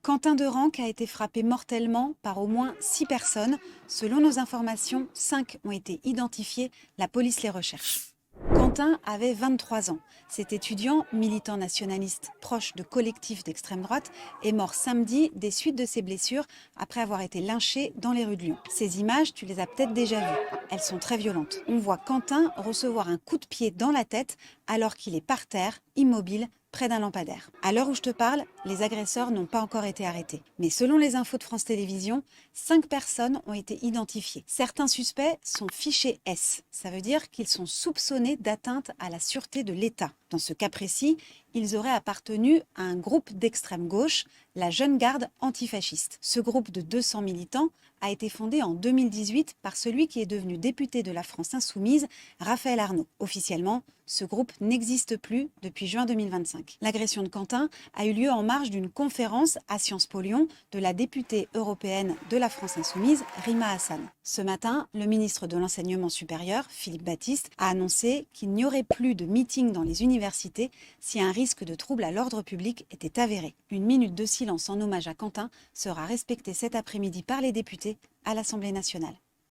Quentin Derenc a été frappé mortellement par au moins 6 personnes. Selon nos informations, 5 ont été identifiées, la police les recherche. Quentin avait 23 ans. Cet étudiant, militant nationaliste proche de collectifs d'extrême droite, est mort samedi des suites de ses blessures après avoir été lynché dans les rues de Lyon. Ces images, tu les as peut-être déjà vues. Elles sont très violentes. On voit Quentin recevoir un coup de pied dans la tête alors qu'il est par terre, immobile, près d'un lampadaire. À l'heure où je te parle, les agresseurs n'ont pas encore été arrêtés. Mais selon les infos de France Télévisions, 5 personnes ont été identifiées. Certains suspects sont fichés S. Ça veut dire qu'ils sont soupçonnés d'atteinte à la sûreté de l'État. Dans ce cas précis, ils auraient appartenu à un groupe d'extrême gauche, la Jeune Garde antifasciste. Ce groupe de 200 militants a été fondé en 2018 par celui qui est devenu député de la France Insoumise, Raphaël Arnaud. Officiellement, ce groupe n'existe plus depuis juin 2025. L'agression de Quentin a eu lieu en marge d'une conférence à Sciences Po Lyon de la députée européenne de la France Insoumise, Rima Hassan. Ce matin, le ministre de l'Enseignement supérieur, Philippe Baptiste, a annoncé qu'il n'y aurait plus de meeting dans les universités si un risque de trouble à l'ordre public était avéré. Une minute de silence en hommage à Quentin sera respectée cet après-midi par les députés à l'Assemblée nationale.